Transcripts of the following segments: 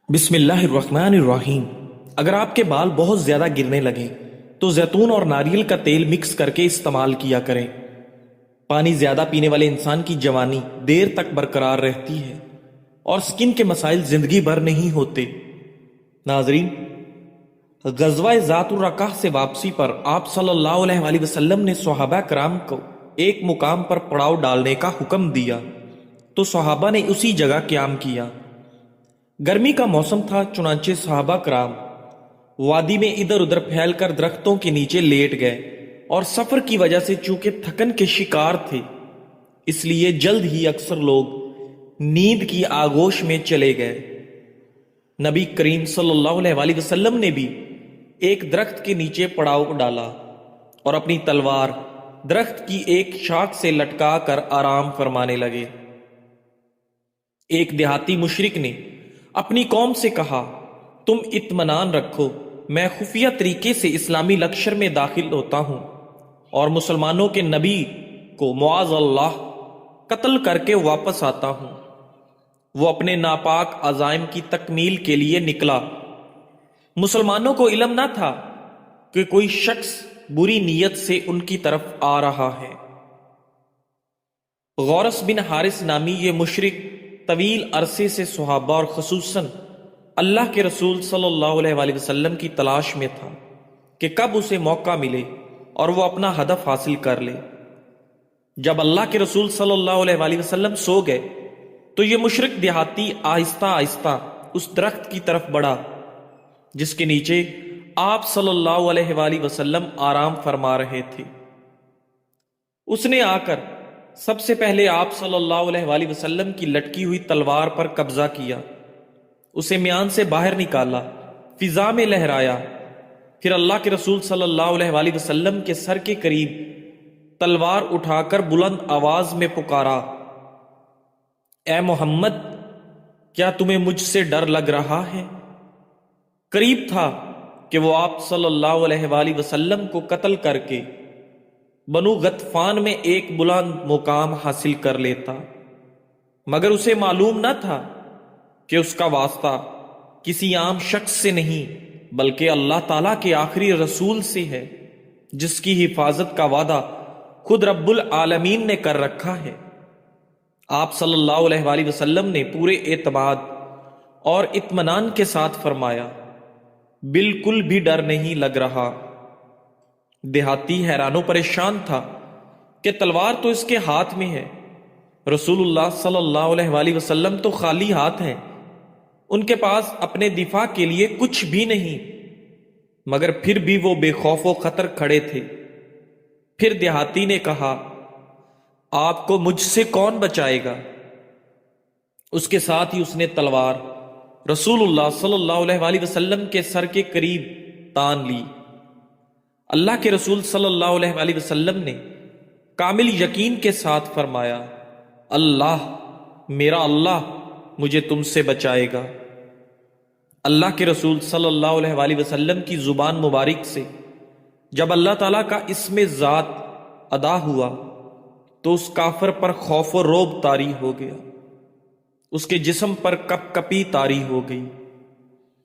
بسم اللہ الرحمن الرحیم۔ اگر آپ کے بال بہت زیادہ گرنے لگیں تو زیتون اور ناریل کا تیل مکس کر کے استعمال کیا کریں۔ پانی زیادہ پینے والے انسان کی جوانی دیر تک برقرار رہتی ہے اور سکن کے مسائل زندگی بھر نہیں ہوتے۔ ناظرین، غزوہ ذات الرقاع سے واپسی پر آپ صلی اللہ علیہ وآلہ وسلم نے صحابہ کرام کو ایک مقام پر پڑاؤ ڈالنے کا حکم دیا تو صحابہ نے اسی جگہ قیام کیا۔ گرمی کا موسم تھا، چنانچہ صحابہ کرام وادی میں ادھر ادھر پھیل کر درختوں کے نیچے لیٹ گئے، اور سفر کی وجہ سے چونکہ تھکن کے شکار تھے اس لیے جلد ہی اکثر لوگ نیند کی آغوش میں چلے گئے۔ نبی کریم صلی اللہ علیہ وآلہ وسلم نے بھی ایک درخت کے نیچے پڑاؤ ڈالا اور اپنی تلوار درخت کی ایک شاخ سے لٹکا کر آرام فرمانے لگے۔ ایک دیہاتی مشرک نے اپنی قوم سے کہا، تم اطمینان رکھو، میں خفیہ طریقے سے اسلامی لشکر میں داخل ہوتا ہوں اور مسلمانوں کے نبی کو معاذ اللہ قتل کر کے واپس آتا ہوں۔ وہ اپنے ناپاک عزائم کی تکمیل کے لیے نکلا۔ مسلمانوں کو علم نہ تھا کہ کوئی شخص بری نیت سے ان کی طرف آ رہا ہے۔ غورث بن حارث نامی یہ مشرک طویل عرصے سے صحابہ اور خصوصاً اللہ کے رسول صلی اللہ علیہ وآلہ وسلم کی تلاش میں تھا کہ کب اسے موقع ملے اور وہ اپنا ہدف حاصل کر لے۔ جب اللہ کے رسول صلی اللہ علیہ وآلہ وسلم سو گئے تو یہ مشرک دیہاتی آہستہ آہستہ اس درخت کی طرف بڑھا جس کے نیچے آپ صلی اللہ علیہ وآلہ وسلم آرام فرما رہے تھے۔ اس نے آ کر سب سے پہلے آپ صلی اللہ علیہ وآلہ وسلم کی لٹکی ہوئی تلوار پر قبضہ کیا، اسے میان سے باہر نکالا، فضا میں لہرایا، پھر اللہ کے رسول صلی اللہ علیہ وآلہ وسلم کے سر کے قریب تلوار اٹھا کر بلند آواز میں پکارا، اے محمد، کیا تمہیں مجھ سے ڈر لگ رہا ہے؟ قریب تھا کہ وہ آپ صلی اللہ علیہ وآلہ وسلم کو قتل کر کے بنو غطفان میں ایک بلند مقام حاصل کر لیتا، مگر اسے معلوم نہ تھا کہ اس کا واسطہ کسی عام شخص سے نہیں بلکہ اللہ تعالیٰ کے آخری رسول سے ہے، جس کی حفاظت کا وعدہ خود رب العالمین نے کر رکھا ہے۔ آپ صلی اللہ علیہ وآلہ وسلم نے پورے اعتماد اور اطمینان کے ساتھ فرمایا، بالکل بھی ڈر نہیں لگ رہا۔ دیہاتی حیران و پریشان تھا کہ تلوار تو اس کے ہاتھ میں ہے، رسول اللہ صلی اللہ علیہ وآلہ وسلم تو خالی ہاتھ ہیں، ان کے پاس اپنے دفاع کے لیے کچھ بھی نہیں، مگر پھر بھی وہ بے خوف و خطر کھڑے تھے۔ پھر دیہاتی نے کہا، آپ کو مجھ سے کون بچائے گا؟ اس کے ساتھ ہی اس نے تلوار رسول اللہ صلی اللہ علیہ وآلہ وسلم کے سر کے قریب تان لی۔ اللہ کے رسول صلی اللہ علیہ وآلہ وسلم نے کامل یقین کے ساتھ فرمایا، اللہ، میرا اللہ مجھے تم سے بچائے گا۔ اللہ کے رسول صلی اللہ علیہ وآلہ وسلم کی زبان مبارک سے جب اللہ تعالیٰ کا اسم ذات ادا ہوا تو اس کافر پر خوف و رعب طاری ہو گیا، اس کے جسم پر کپ کپی طاری ہو گئی۔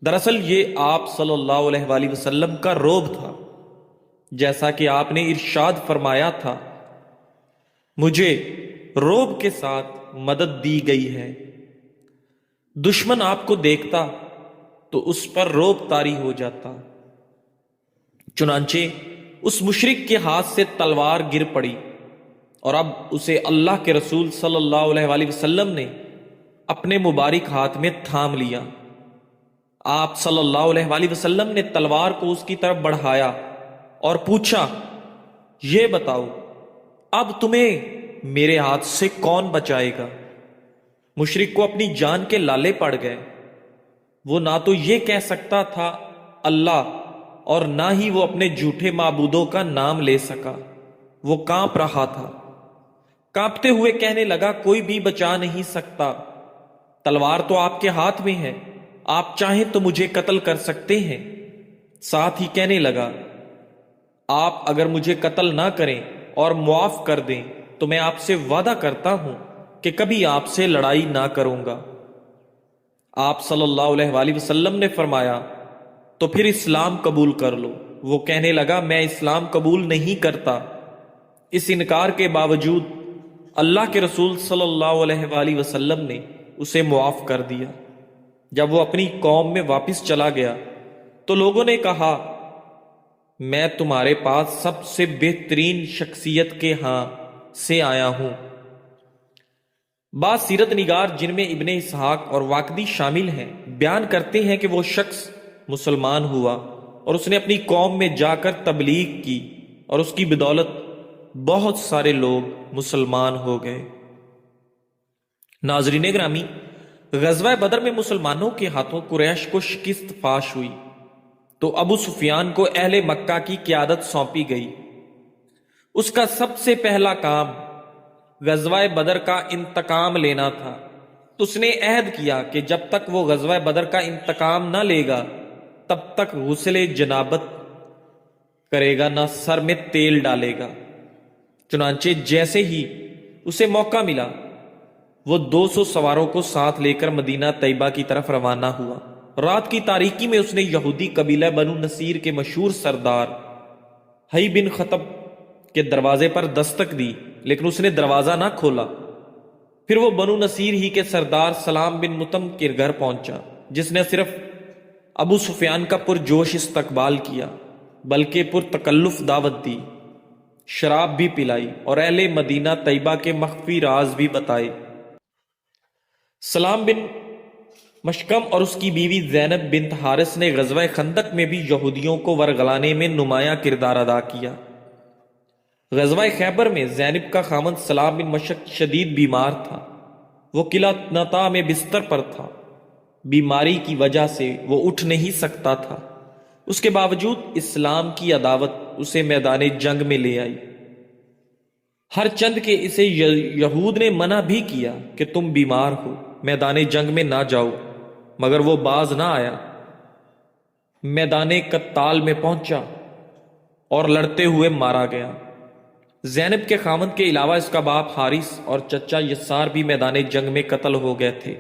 دراصل یہ آپ صلی اللہ علیہ وآلہ وسلم کا رعب تھا، جیسا کہ آپ نے ارشاد فرمایا تھا، مجھے رعب کے ساتھ مدد دی گئی ہے۔ دشمن آپ کو دیکھتا تو اس پر رعب طاری ہو جاتا۔ چنانچہ اس مشرک کے ہاتھ سے تلوار گر پڑی اور اب اسے اللہ کے رسول صلی اللہ علیہ وآلہ وسلم نے اپنے مبارک ہاتھ میں تھام لیا۔ آپ صلی اللہ علیہ وآلہ وسلم نے تلوار کو اس کی طرف بڑھایا اور پوچھا، یہ بتاؤ اب تمہیں میرے ہاتھ سے کون بچائے گا؟ مشرک کو اپنی جان کے لالے پڑ گئے۔ وہ نہ تو یہ کہہ سکتا تھا اللہ، اور نہ ہی وہ اپنے جھوٹے معبودوں کا نام لے سکا۔ وہ کانپ رہا تھا، کانپتے ہوئے کہنے لگا، کوئی بھی بچا نہیں سکتا، تلوار تو آپ کے ہاتھ میں ہے، آپ چاہیں تو مجھے قتل کر سکتے ہیں۔ ساتھ ہی کہنے لگا، آپ اگر مجھے قتل نہ کریں اور معاف کر دیں تو میں آپ سے وعدہ کرتا ہوں کہ کبھی آپ سے لڑائی نہ کروں گا۔ آپ صلی اللہ علیہ وآلہ وسلم نے فرمایا تو پھر اسلام قبول کر لو۔ وہ کہنے لگا میں اسلام قبول نہیں کرتا۔ اس انکار کے باوجود اللہ کے رسول صلی اللہ علیہ وآلہ وسلم نے اسے معاف کر دیا۔ جب وہ اپنی قوم میں واپس چلا گیا تو لوگوں نے کہا میں تمہارے پاس سب سے بہترین شخصیت کے ہاں سے آیا ہوں۔ بعض سیرت نگار جن میں ابن اسحاق اور واقدی شامل ہیں بیان کرتے ہیں کہ وہ شخص مسلمان ہوا اور اس نے اپنی قوم میں جا کر تبلیغ کی اور اس کی بدولت بہت سارے لوگ مسلمان ہو گئے۔ ناظرین گرامی، غزوہ بدر میں مسلمانوں کے ہاتھوں قریش کو شکست فاش ہوئی تو ابو سفیان کو اہل مکہ کی قیادت سونپی گئی۔ اس کا سب سے پہلا کام غزوہ بدر کا انتقام لینا تھا۔ اس نے عہد کیا کہ جب تک وہ غزوہ بدر کا انتقام نہ لے گا تب تک غسل جنابت کرے گا، نہ سر میں تیل ڈالے گا۔ چنانچہ جیسے ہی اسے موقع ملا وہ 200 سواروں کو ساتھ لے کر مدینہ طیبہ کی طرف روانہ ہوا۔ رات کی تاریکی میں اس نے یہودی قبیلہ بنو نصیر کے مشہور سردار حی بن خطب کے دروازے پر دستک دی، لیکن اس نے دروازہ نہ کھولا۔ پھر وہ بنو نصیر ہی کے سردار سلام بن متم کے گھر پہنچا، جس نے صرف ابو سفیان کا پرجوش استقبال کیا بلکہ پرتکلف دعوت دی، شراب بھی پلائی اور اہل مدینہ طیبہ کے مخفی راز بھی بتائے۔ سلام بن مشکم اور اس کی بیوی زینب بنت حارث نے غزوہ خندق میں بھی یہودیوں کو ورغلانے میں نمایاں کردار ادا کیا۔ غزوہ خیبر میں زینب کا خامند سلام بن مشک شدید بیمار تھا۔ وہ قلعہ نتا میں بستر پر تھا۔ بیماری کی وجہ سے وہ اٹھ نہیں سکتا تھا۔ اس کے باوجود اسلام کی عداوت اسے میدان جنگ میں لے آئی۔ ہر چند کے اسے یہود نے منع بھی کیا کہ تم بیمار ہو، میدان جنگ میں نہ جاؤ، مگر وہ باز نہ آیا۔ میدان قتال میں پہنچا اور لڑتے ہوئے مارا گیا۔ زینب کے خامند کے علاوہ اس کا باپ حارث اور چچا یسار بھی میدان جنگ میں قتل ہو گئے تھے۔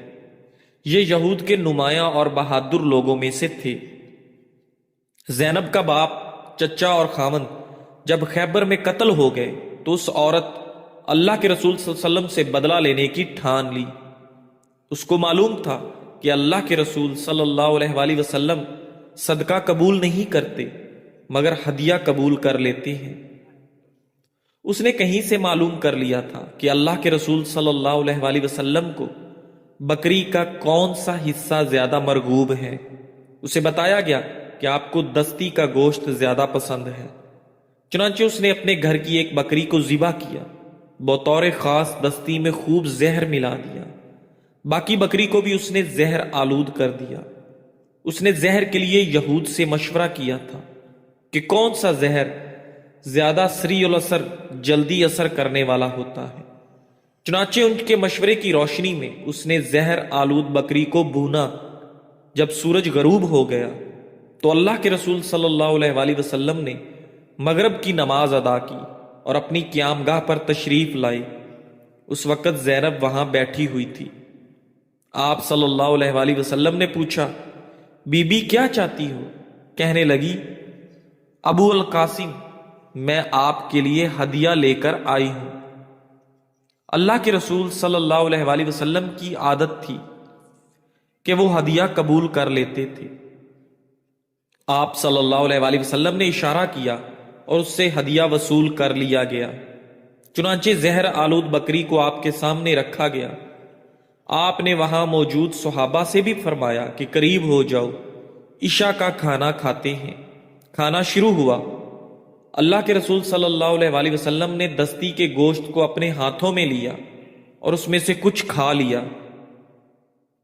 یہ یہود کے نمایاں اور بہادر لوگوں میں سے تھے۔ زینب کا باپ، چچا اور خامند جب خیبر میں قتل ہو گئے تو اس عورت اللہ کے رسول صلی اللہ علیہ وسلم سے بدلہ لینے کی ٹھان لی۔ اس کو معلوم تھا کہ اللہ کے رسول صلی اللہ علیہ وآلہ وسلم صدقہ قبول نہیں کرتے مگر ہدیہ قبول کر لیتے ہیں۔ اس نے کہیں سے معلوم کر لیا تھا کہ اللہ کے رسول صلی اللہ علیہ وآلہ وسلم کو بکری کا کون سا حصہ زیادہ مرغوب ہے۔ اسے بتایا گیا کہ آپ کو دستی کا گوشت زیادہ پسند ہے۔ چنانچہ اس نے اپنے گھر کی ایک بکری کو ذبح کیا، بطور خاص دستی میں خوب زہر ملا دیا۔ باقی بکری کو بھی اس نے زہر آلود کر دیا۔ اس نے زہر کے لیے یہود سے مشورہ کیا تھا کہ کون سا زہر زیادہ سریع الاثر، جلدی اثر کرنے والا ہوتا ہے۔ چنانچہ ان کے مشورے کی روشنی میں اس نے زہر آلود بکری کو بھونا۔ جب سورج غروب ہو گیا تو اللہ کے رسول صلی اللہ علیہ وآلہ وسلم نے مغرب کی نماز ادا کی اور اپنی قیام گاہ پر تشریف لائے۔ اس وقت زینب وہاں بیٹھی ہوئی تھی۔ آپ صلی اللہ علیہ وآلہ وسلم نے پوچھا بی بی کیا چاہتی ہو؟ کہنے لگی ابو القاسم، میں آپ کے لیے ہدیہ لے کر آئی ہوں۔ اللہ کے رسول صلی اللہ علیہ وآلہ وسلم کی عادت تھی کہ وہ ہدیہ قبول کر لیتے تھے۔ آپ صلی اللہ علیہ وآلہ وسلم نے اشارہ کیا اور اس سے ہدیہ وصول کر لیا گیا۔ چنانچہ زہر آلود بکری کو آپ کے سامنے رکھا گیا۔ آپ نے وہاں موجود صحابہ سے بھی فرمایا کہ قریب ہو جاؤ، عشاء کا کھانا کھاتے ہیں۔ کھانا شروع ہوا۔ اللہ کے رسول صلی اللہ علیہ وآلہ وسلم نے دستی کے گوشت کو اپنے ہاتھوں میں لیا اور اس میں سے کچھ کھا لیا۔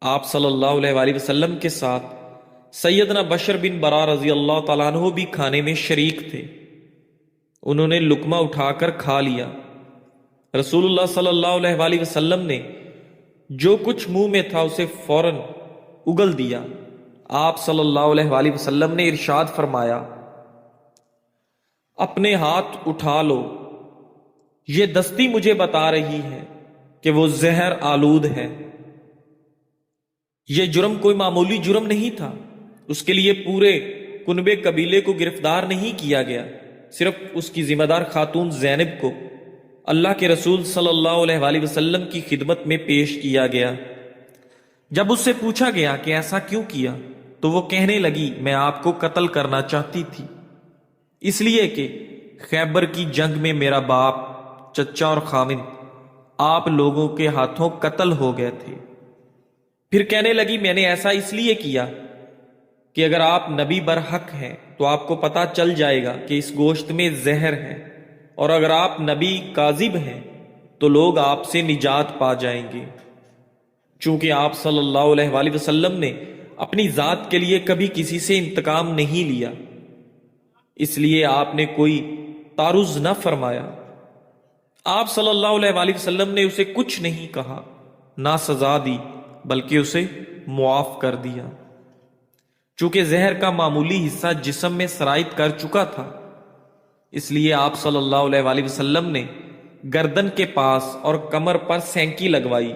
آپ صلی اللہ علیہ وآلہ وسلم کے ساتھ سیدنا بشر بن برا رضی اللہ تعالیٰ عنہ بھی کھانے میں شریک تھے۔ انہوں نے لقمہ اٹھا کر کھا لیا۔ رسول اللہ صلی اللہ علیہ وآلہ وسلم نے جو کچھ منہ میں تھا اسے فوراً اگل دیا۔ آپ صلی اللہ علیہ وآلہ وسلم نے ارشاد فرمایا اپنے ہاتھ اٹھا لو، یہ دستی مجھے بتا رہی ہے کہ وہ زہر آلود ہے۔ یہ جرم کوئی معمولی جرم نہیں تھا، اس کے لیے پورے کنبے قبیلے کو گرفتار نہیں کیا گیا، صرف اس کی ذمہ دار خاتون زینب کو اللہ کے رسول صلی اللہ علیہ وآلہ وسلم کی خدمت میں پیش کیا گیا۔ جب اس سے پوچھا گیا کہ ایسا کیوں کیا تو وہ کہنے لگی، میں آپ کو قتل کرنا چاہتی تھی، اس لیے کہ خیبر کی جنگ میں میرا باپ، چچا اور خامند آپ لوگوں کے ہاتھوں قتل ہو گئے تھے۔ پھر کہنے لگی، میں نے ایسا اس لیے کیا کہ اگر آپ نبی برحق ہیں تو آپ کو پتہ چل جائے گا کہ اس گوشت میں زہر ہے، اور اگر آپ نبی کاذب ہیں تو لوگ آپ سے نجات پا جائیں گے۔ چونکہ آپ صلی اللہ علیہ وآلہ وسلم نے اپنی ذات کے لیے کبھی کسی سے انتقام نہیں لیا، اس لیے آپ نے کوئی تعرض نہ فرمایا۔ آپ صلی اللہ علیہ وآلہ وسلم نے اسے کچھ نہیں کہا، نہ سزا دی، بلکہ اسے معاف کر دیا۔ چونکہ زہر کا معمولی حصہ جسم میں سرایت کر چکا تھا، اس لیے آپ صلی اللہ علیہ وآلہ وسلم نے گردن کے پاس اور کمر پر سینکی لگوائی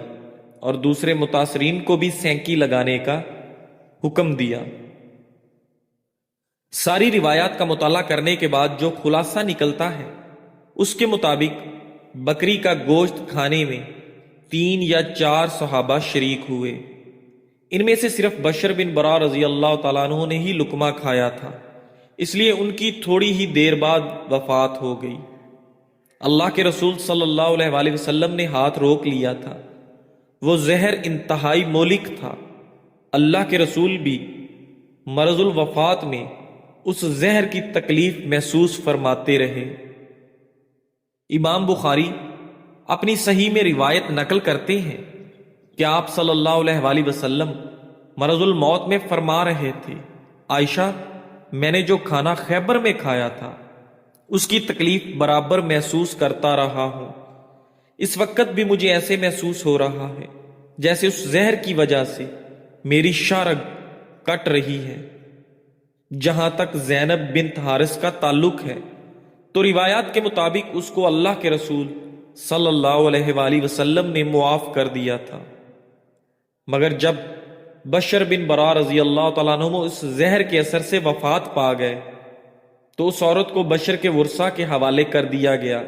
اور دوسرے متاثرین کو بھی سینکی لگانے کا حکم دیا۔ ساری روایات کا مطالعہ کرنے کے بعد جو خلاصہ نکلتا ہے اس کے مطابق بکری کا گوشت کھانے میں 3 یا 4 صحابہ شریک ہوئے، ان میں سے صرف بشر بن برا رضی اللہ تعالیٰ عنہ نے ہی لقمہ کھایا تھا، اس لیے ان کی تھوڑی ہی دیر بعد وفات ہو گئی۔ اللہ کے رسول صلی اللہ علیہ وآلہ وسلم نے ہاتھ روک لیا تھا، وہ زہر انتہائی مہلک تھا۔ اللہ کے رسول بھی مرض الوفات میں اس زہر کی تکلیف محسوس فرماتے رہے۔ امام بخاری اپنی صحیح میں روایت نقل کرتے ہیں کہ آپ صلی اللہ علیہ وآلہ وسلم مرض الموت میں فرما رہے تھے، عائشہ، میں نے جو کھانا خیبر میں کھایا تھا اس کی تکلیف برابر محسوس کرتا رہا ہوں، اس وقت بھی مجھے ایسے محسوس ہو رہا ہے جیسے اس زہر کی وجہ سے میری شارگ کٹ رہی ہے۔ جہاں تک زینب بنت حارث کا تعلق ہے تو روایات کے مطابق اس کو اللہ کے رسول صلی اللہ علیہ وآلہ وسلم نے معاف کر دیا تھا، مگر جب بشر بن برا رضی اللہ تعالیٰ عنہ اس زہر کے اثر سے وفات پا گئے تو اس عورت کو بشر کے ورثا کے حوالے کر دیا گیا،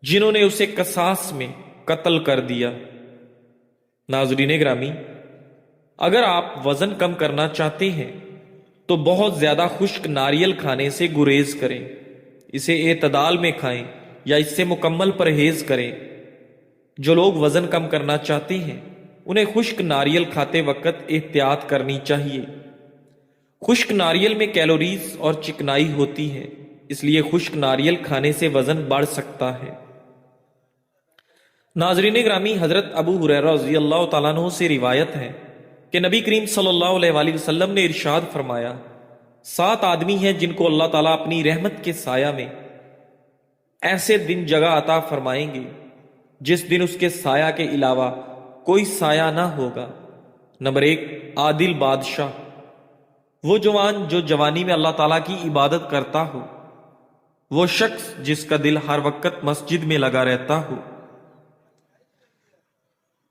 جنہوں نے اسے قصاص میں قتل کر دیا۔ ناظرین گرامی، اگر آپ وزن کم کرنا چاہتے ہیں تو بہت زیادہ خشک ناریل کھانے سے گریز کریں، اسے اعتدال میں کھائیں یا اس سے مکمل پرہیز کریں۔ جو لوگ وزن کم کرنا چاہتے ہیں انہیں خشک ناریل کھاتے وقت احتیاط کرنی چاہیے۔ خشک ناریل میں کیلوریز اور چکنائی ہوتی ہے، اس لیے خشک ناریل کھانے سے وزن بڑھ سکتا ہے۔ ناظرین گرامی، حضرت ابو ہریرہ رضی اللہ تعالیٰ عنہ سے روایت ہے کہ نبی کریم صلی اللہ علیہ وآلہ وسلم نے ارشاد فرمایا، 7 آدمی ہیں جن کو اللہ تعالیٰ اپنی رحمت کے سایہ میں ایسے دن جگہ عطا فرمائیں گے جس دن اس کے سایہ کے علاوہ کوئی سایہ نہ ہوگا۔ نمبر 1، عادل بادشاہ، وہ جوان جو جوانی میں اللہ تعالیٰ کی عبادت کرتا ہو، وہ شخص جس کا دل ہر وقت مسجد میں لگا رہتا ہو۔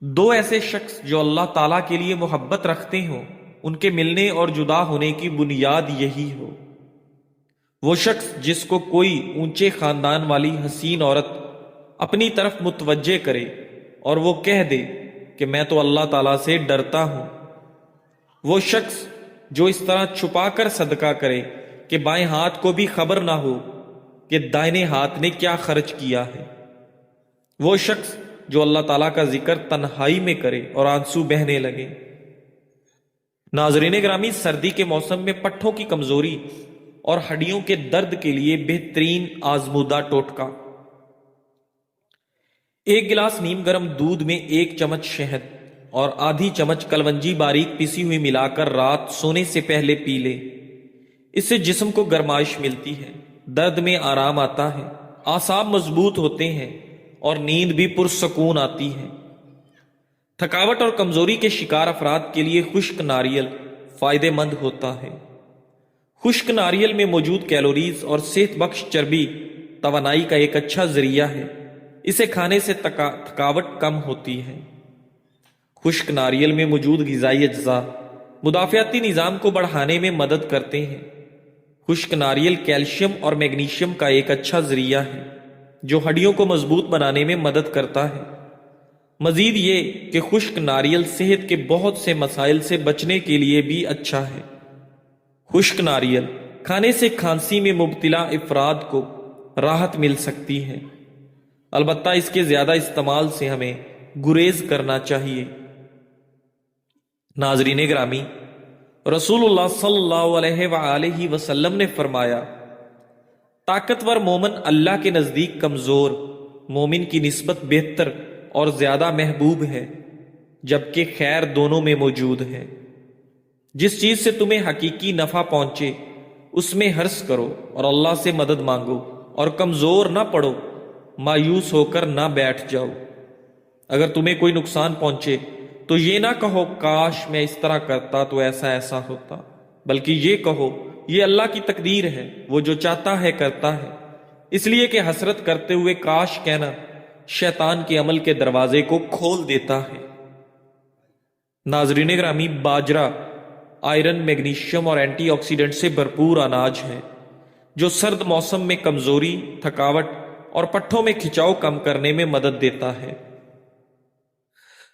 2 ایسے شخص جو اللہ تعالیٰ کے لیے محبت رکھتے ہوں، ان کے ملنے اور جدا ہونے کی بنیاد یہی ہو۔ وہ شخص جس کو کوئی اونچے خاندان والی حسین عورت اپنی طرف متوجہ کرے اور وہ کہہ دے کہ میں تو اللہ تعالیٰ سے ڈرتا ہوں۔ وہ شخص جو اس طرح چھپا کر صدقہ کرے کہ بائیں ہاتھ کو بھی خبر نہ ہو کہ دائیں ہاتھ نے کیا خرچ کیا ہے۔ وہ شخص جو اللہ تعالیٰ کا ذکر تنہائی میں کرے اور آنسو بہنے لگے۔ ناظرین گرامی، سردی کے موسم میں پٹھوں کی کمزوری اور ہڈیوں کے درد کے لیے بہترین آزمودہ ٹوٹکا: 1 گلاس نیم گرم دودھ میں 1 چمچ شہد اور آدھی چمچ کلونجی باریک پیسی ہوئی ملا کر رات سونے سے پہلے پی لے۔ اس سے جسم کو گرمائش ملتی ہے، درد میں آرام آتا ہے، اعصاب مضبوط ہوتے ہیں اور نیند بھی پرسکون آتی ہے۔ تھکاوٹ اور کمزوری کے شکار افراد کے لیے خشک ناریل فائدہ مند ہوتا ہے۔ خشک ناریل میں موجود کیلوریز اور صحت بخش چربی توانائی کا ایک اچھا ذریعہ ہے، اسے کھانے سے تھکاوٹ کم ہوتی ہے۔ خشک ناریل میں موجود غذائی اجزاء مدافعتی نظام کو بڑھانے میں مدد کرتے ہیں۔ خشک ناریل کیلشیم اور میگنیشیم کا ایک اچھا ذریعہ ہے جو ہڈیوں کو مضبوط بنانے میں مدد کرتا ہے۔ مزید یہ کہ خشک ناریل صحت کے بہت سے مسائل سے بچنے کے لیے بھی اچھا ہے۔ خشک ناریل کھانے سے کھانسی میں مبتلا افراد کو راحت مل سکتی ہے، البتہ اس کے زیادہ استعمال سے ہمیں گریز کرنا چاہیے۔ ناظرین گرامی، رسول اللہ صلی اللہ علیہ وآلہ وسلم نے فرمایا، طاقتور مومن اللہ کے نزدیک کمزور مومن کی نسبت بہتر اور زیادہ محبوب ہے، جبکہ خیر دونوں میں موجود ہے۔ جس چیز سے تمہیں حقیقی نفع پہنچے اس میں حرص کرو اور اللہ سے مدد مانگو، اور کمزور نہ پڑو، مایوس ہو کر نہ بیٹھ جاؤ۔ اگر تمہیں کوئی نقصان پہنچے تو یہ نہ کہو کاش میں اس طرح کرتا تو ایسا ایسا ہوتا، بلکہ یہ کہو یہ اللہ کی تقدیر ہے، وہ جو چاہتا ہے کرتا ہے۔ اس لیے کہ حسرت کرتے ہوئے کاش کہنا شیطان کے عمل کے دروازے کو کھول دیتا ہے۔ ناظرین گرامی، باجرہ آئرن، میگنیشیم اور اینٹی آکسیڈنٹ سے بھرپور اناج ہے جو سرد موسم میں کمزوری، تھکاوٹ اور پٹھوں میں کھچاؤ کم کرنے میں مدد دیتا ہے۔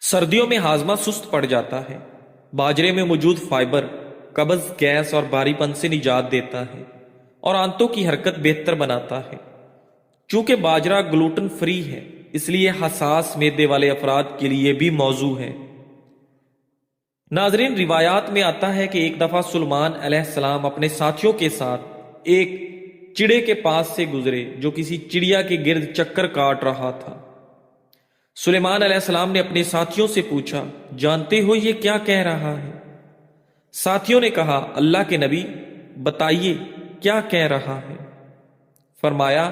سردیوں میں ہاضمہ سست پڑ جاتا ہے۔ باجرے میں موجود فائبر قبض، گیس اور بھاری پن سے نجات دیتا ہے اور آنتوں کی حرکت بہتر بناتا ہے۔ چونکہ باجرہ گلوٹن فری ہے، اس لیے حساس معدے والے افراد کے لیے بھی موزوں ہے۔ ناظرین، روایات میں آتا ہے کہ ایک دفعہ سلیمان علیہ السلام اپنے ساتھیوں کے ساتھ ایک چڑے کے پاس سے گزرے جو کسی چڑیا کے گرد چکر کاٹ رہا تھا۔ سلیمان علیہ السلام نے اپنے ساتھیوں سے پوچھا، جانتے ہو یہ کیا کہہ رہا ہے؟ ساتھیوں نے کہا، اللہ کے نبی بتائیے کیا کہہ رہا ہے؟ فرمایا،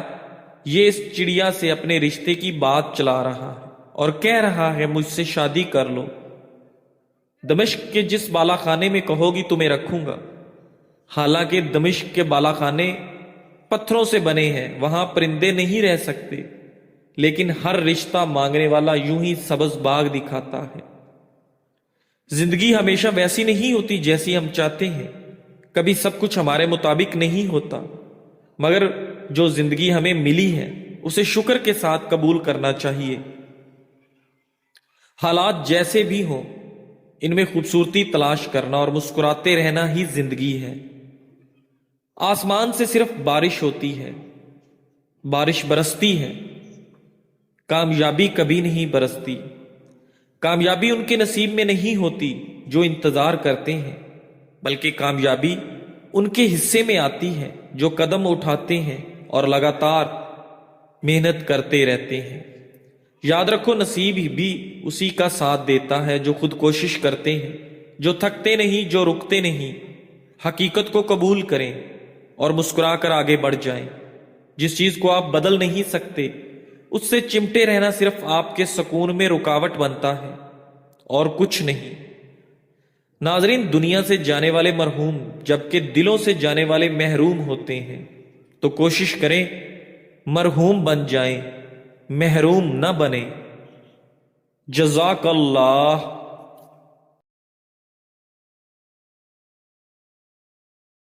یہ اس چڑیا سے اپنے رشتے کی بات چلا رہا ہے اور کہہ رہا ہے مجھ سے شادی کر لو۔ دمشق کے جس بالا خانے میں کہو گی تمہیں رکھوں گا۔ حالانکہ دمشق کے بالا خانے پتھروں سے بنے ہیں، وہاں پرندے نہیں رہ سکتے، لیکن ہر رشتہ مانگنے والا یوں ہی سبز باغ دکھاتا ہے۔ زندگی ہمیشہ ویسی نہیں ہوتی جیسی ہم چاہتے ہیں، کبھی سب کچھ ہمارے مطابق نہیں ہوتا، مگر جو زندگی ہمیں ملی ہے اسے شکر کے ساتھ قبول کرنا چاہیے۔ حالات جیسے بھی ہوں، ان میں خوبصورتی تلاش کرنا اور مسکراتے رہنا ہی زندگی ہے۔ آسمان سے صرف بارش ہوتی ہے، بارش برستی ہے، کامیابی کبھی نہیں برستی۔ کامیابی ان کے نصیب میں نہیں ہوتی جو انتظار کرتے ہیں، بلکہ کامیابی ان کے حصے میں آتی ہے جو قدم اٹھاتے ہیں اور لگاتار محنت کرتے رہتے ہیں۔ یاد رکھو، نصیب بھی اسی کا ساتھ دیتا ہے جو خود کوشش کرتے ہیں، جو تھکتے نہیں، جو رکتے نہیں۔ حقیقت کو قبول کریں اور مسکرا کر آگے بڑھ جائیں۔ جس چیز کو آپ بدل نہیں سکتے اس سے چمٹے رہنا صرف آپ کے سکون میں رکاوٹ بنتا ہے اور کچھ نہیں۔ ناظرین، دنیا سے جانے والے مرحوم جبکہ دلوں سے جانے والے محروم ہوتے ہیں، تو کوشش کریں مرحوم بن جائیں، محروم نہ بنیں۔ جزاک اللہ۔